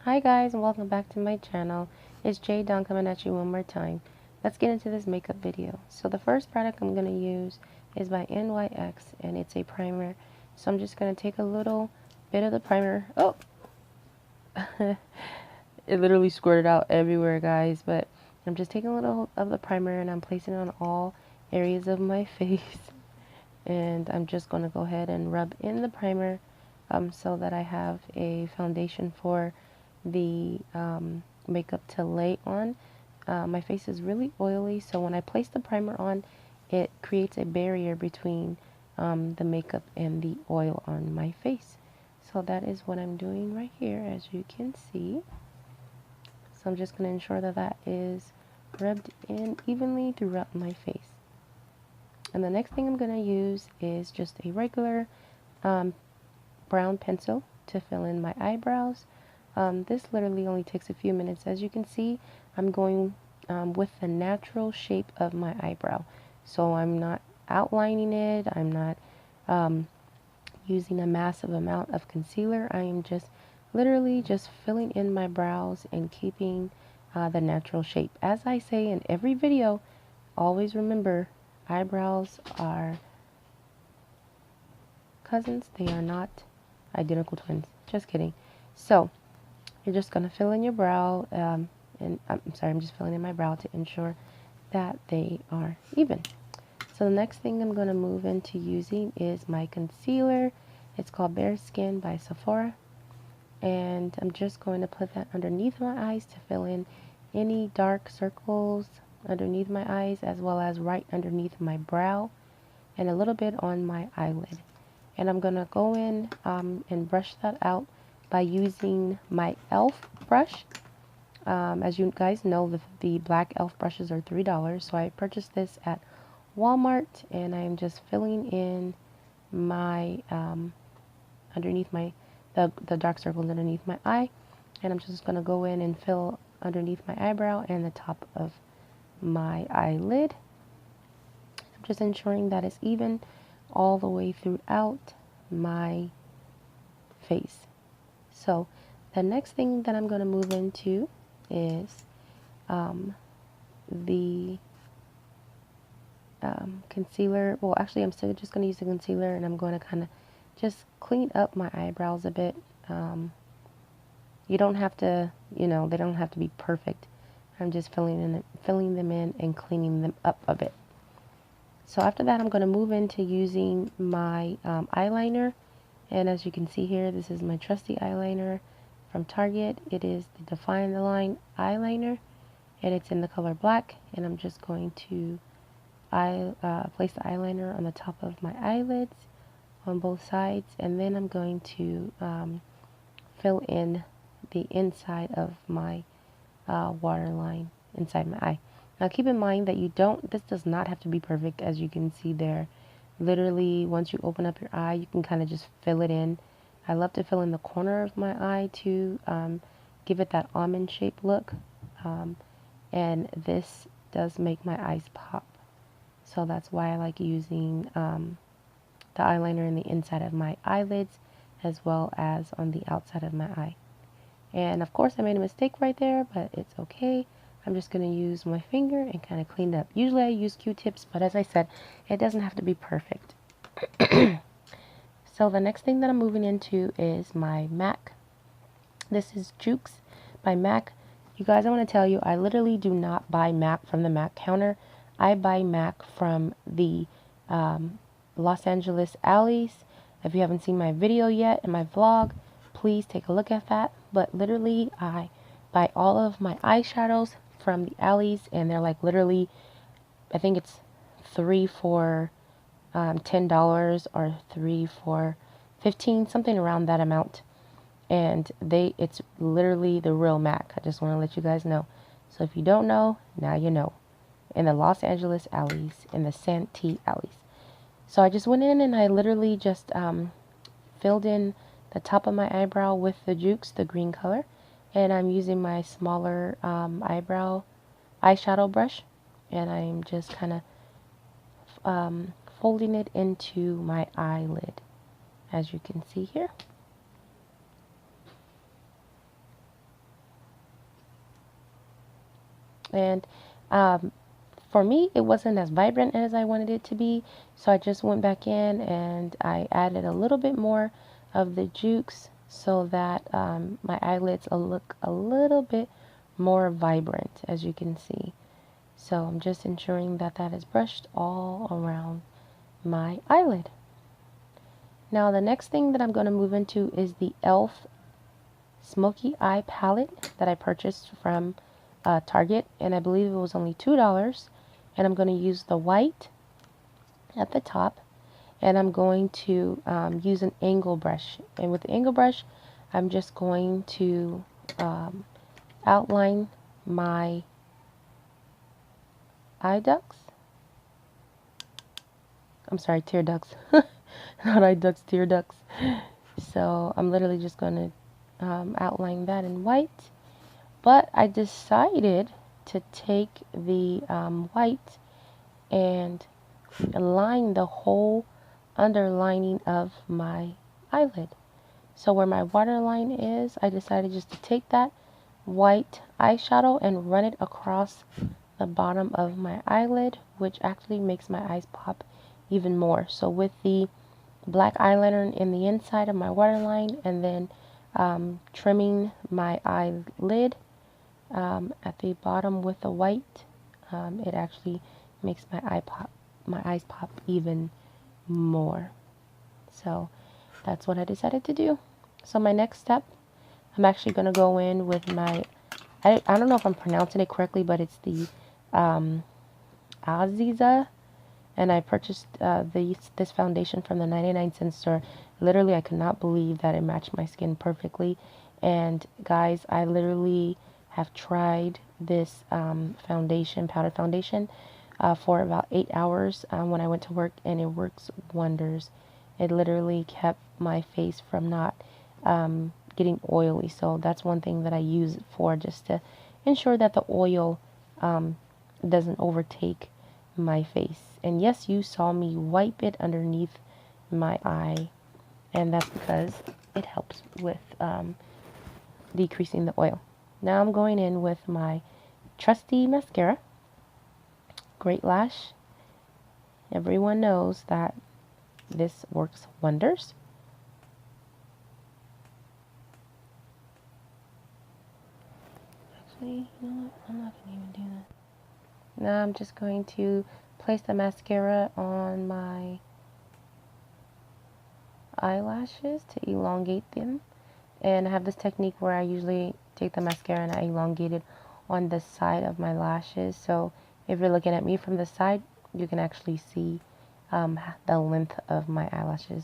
Hi guys, and welcome back to my channel. It's J Dawn coming at you one more time. Let's get into this makeup video. So the first product I'm going to use is by NYX, and it's a primer. So I'm just going to take a little bit of the primer. Oh! It literally squirted out everywhere, guys. But I'm just taking a little of the primer and I'm placing it on all areas of my face. And I'm just going to go ahead and rub in the primer so that I have a foundation for the makeup to lay on. My face is really oily, so when I place the primer on, it creates a barrier between the makeup and the oil on my face. So that is what I'm doing right here, as you can see. So I'm just going to ensure that that is rubbed in evenly throughout my face. And the next thing I'm going to use is just a regular brown pencil to fill in my eyebrows. This literally only takes a few minutes. As you can see, I'm going with the natural shape of my eyebrow. So I'm not outlining it. I'm not using a massive amount of concealer. I am just literally just filling in my brows and keeping the natural shape. As I say in every video, always remember, eyebrows are cousins. They are not identical twins. Just kidding. So you're just going to fill in your brow, and I'm just filling in my brow to ensure that they are even. So the next thing I'm going to move into using is my concealer. It's called Bare Skin by Sephora. And I'm just going to put that underneath my eyes to fill in any dark circles underneath my eyes, as well as right underneath my brow, and a little bit on my eyelid. And I'm going to go in and brush that out by using my e.l.f. brush. As you guys know, the black e.l.f. brushes are $3, so I purchased this at Walmart, and I'm just filling in my underneath my the dark circles underneath my eye, and I'm just going to go in and fill underneath my eyebrow and the top of my eyelid. I'm just ensuring that it's even all the way throughout my face. So the next thing that I'm going to move into is the concealer. Well, actually, I'm still just going to use the concealer, and I'm going to kind of just clean up my eyebrows a bit. You don't have to, they don't have to be perfect. I'm just filling them in and cleaning them up a bit. So after that, I'm going to move into using my eyeliner. And as you can see here, this is my trusty eyeliner from Target. It is the Define the Line eyeliner, and it's in the color black. And I'm just going to place the eyeliner on the top of my eyelids on both sides, and then I'm going to fill in the inside of my waterline inside my eye. Now keep in mind that this does not have to be perfect, as you can see there. Literally, once you open up your eye, you can kind of just fill it in. I love to fill in the corner of my eye to give it that almond shape look. And this does make my eyes pop. So that's why I like using the eyeliner in the inside of my eyelids as well as on the outside of my eye. And of course I made a mistake right there, but it's okay. I'm just going to use my finger and kind of clean it up. Usually I use Q-tips, but as I said, it doesn't have to be perfect. So the next thing that I'm moving into is my MAC. This is Jukes by MAC. You guys, I want to tell you, I literally do not buy MAC from the MAC counter. I buy MAC from the Los Angeles alleys. If you haven't seen my video yet in my vlog, please take a look at that. But literally, I buy all of my eyeshadows from the alleys, and they're like literally, I think it's 3 for $10 or 3 for $15, something around that amount. And it's literally the real MAC. I just want to let you guys know. So if you don't know, now you know. In the Los Angeles alleys, in the Santee alleys. So I just went in and I literally just filled in the top of my eyebrow with the Jukes, the green color. And I'm using my smaller eyeshadow brush. And I'm just kind of folding it into my eyelid, as you can see here. And for me, it wasn't as vibrant as I wanted it to be, so I just went back in and I added a little bit more of the jukes so that my eyelids will look a little bit more vibrant, as you can see. So I'm just ensuring that that is brushed all around my eyelid. Now the next thing that I'm going to move into is the e.l.f. Smoky Eye Palette that I purchased from Target, and I believe it was only $2. And I'm going to use the white at the top, and I'm going to use an angle brush. And with the angle brush, I'm just going to outline my eye ducts. I'm sorry, tear ducts. Not eye ducts, tear ducts. So I'm literally just going to outline that in white. But I decided to take the white and line the whole underlining of my eyelid. So where my waterline is, I decided just to take that white eyeshadow and run it across the bottom of my eyelid, which actually makes my eyes pop even more. So with the black eyeliner in the inside of my waterline, and then trimming my eyelid at the bottom with the white, it actually makes my eyes pop even more. So that's what I decided to do. So my next step, I'm actually going to go in with my, I don't know if I'm pronouncing it correctly, but it's the Aziza, and I purchased this foundation from the 99-cent store. Literally, I could not believe that it matched my skin perfectly. And guys, I literally have tried this foundation, powder foundation, for about 8 hours when I went to work, and it works wonders. It literally kept my face from not getting oily. So that's one thing that I use it for, just to ensure that the oil doesn't overtake my face. And yes, you saw me wipe it underneath my eye, and that's because it helps with decreasing the oil. Now I'm going in with my trusty mascara, Great Lash. Everyone knows that this works wonders. Actually, you know what? I'm not going to even do that. Now I'm just going to place the mascara on my eyelashes to elongate them. And I have this technique where I usually take the mascara and I elongate it on the side of my lashes. So if you're looking at me from the side, you can actually see the length of my eyelashes.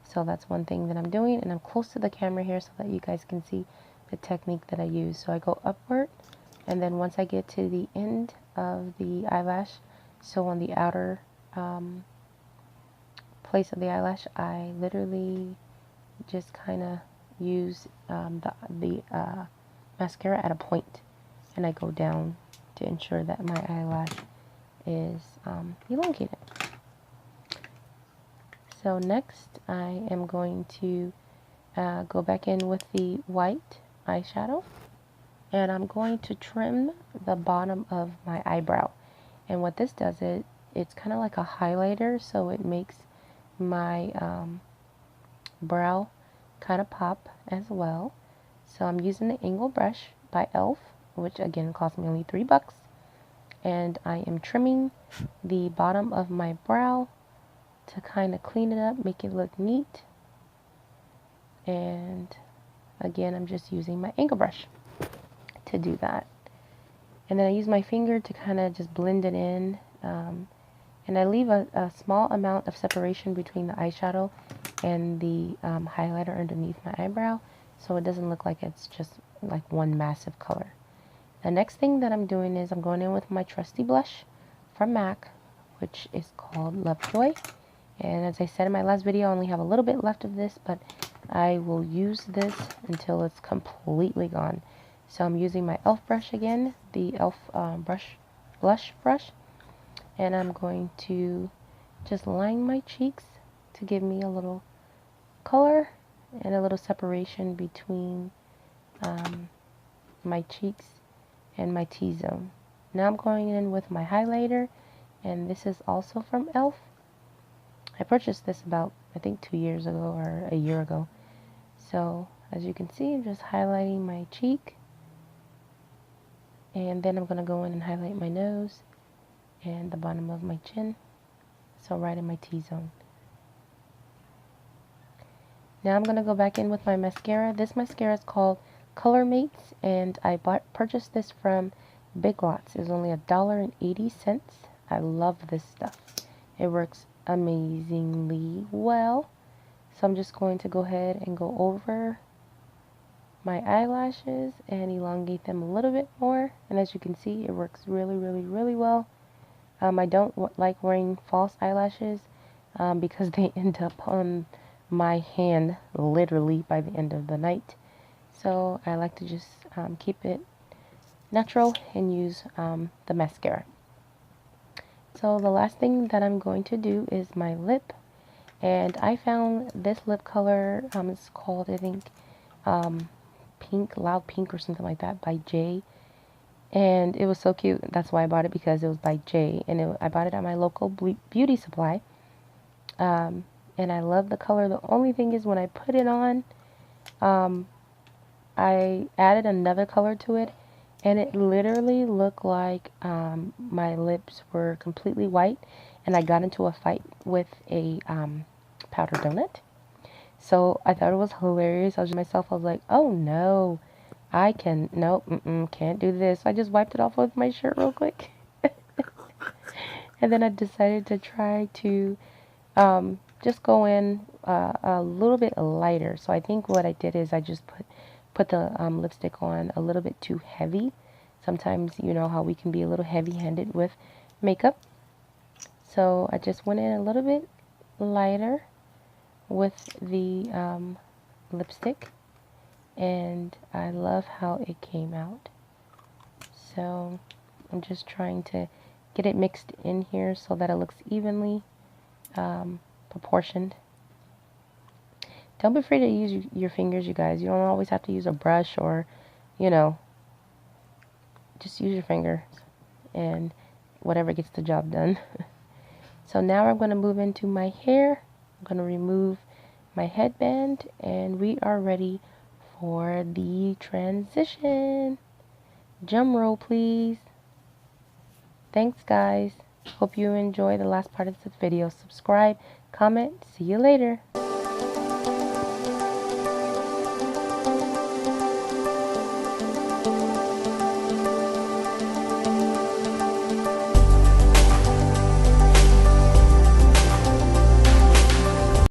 So that's one thing that I'm doing, and I'm close to the camera here so that you guys can see the technique that I use. So I go upward, and then once I get to the end of the eyelash, so on the outer place of the eyelash, I literally just kind of use the mascara at a point, and I go down to ensure that my eyelash is elongated. So next I am going to go back in with the white eyeshadow, and I'm going to trim the bottom of my eyebrow. And what this does, it's kind of like a highlighter, so it makes my brow kind of pop as well. So I'm using the angle brush by e.l.f., which again cost me only $3, and I am trimming the bottom of my brow to kind of clean it up, make it look neat. And again, I'm just using my angle brush to do that. And then I use my finger to kind of just blend it in, and I leave a small amount of separation between the eyeshadow and the highlighter underneath my eyebrow, so it doesn't look like it's just like one massive color. The next thing that I'm doing is I'm going in with my trusty blush from MAC, which is called Lovejoy. And as I said in my last video, I only have a little bit left of this, but I will use this until it's completely gone. So I'm using my e.l.f. brush again, the e.l.f. blush brush, and I'm going to just line my cheeks to give me a little color and a little separation between my cheeks and my T-zone. Now I'm going in with my highlighter, and this is also from e.l.f. I purchased this about, I think, 2 years ago or a year ago. So as you can see, I'm just highlighting my cheek, and then I'm going to go in and highlight my nose and the bottom of my chin, so right in my T-zone. Now I'm going to go back in with my mascara. This mascara is called Color Mates, and I purchased this from Big Lots. It was only $1.80. I love this stuff. It works amazingly well. So I'm just going to go ahead and go over my eyelashes and elongate them a little bit more. And as you can see, it works really, really, really well. I don't like wearing false eyelashes because they end up on my hand literally by the end of the night. So I like to just keep it natural and use the mascara. So the last thing that I'm going to do is my lip. And I found this lip color, it's called, I think, Pink, Loud Pink or something like that, by Jay. And it was so cute. That's why I bought it, because it was by Jay. And I bought it at my local beauty supply. And I love the color. The only thing is, when I put it on, I added another color to it, and it literally looked like my lips were completely white, and I got into a fight with a powder donut. So I thought it was hilarious. I was myself, I was like, oh no, can't do this. I just wiped it off with my shirt real quick. And then I decided to try to just go in a little bit lighter. So I think what I did is I just put the lipstick on a little bit too heavy. Sometimes, you know how we can be a little heavy-handed with makeup. So I just went in a little bit lighter with the lipstick, and I love how it came out. So I'm just trying to get it mixed in here so that it looks evenly proportioned. Don't be afraid to use your fingers, you guys. You don't always have to use a brush, or, you know, just use your fingers and whatever gets the job done. So now I'm going to move into my hair. I'm going to remove my headband, and we are ready for the transition. Drum roll, please. Thanks, guys. Hope you enjoy the last part of this video. Subscribe, comment. See you later.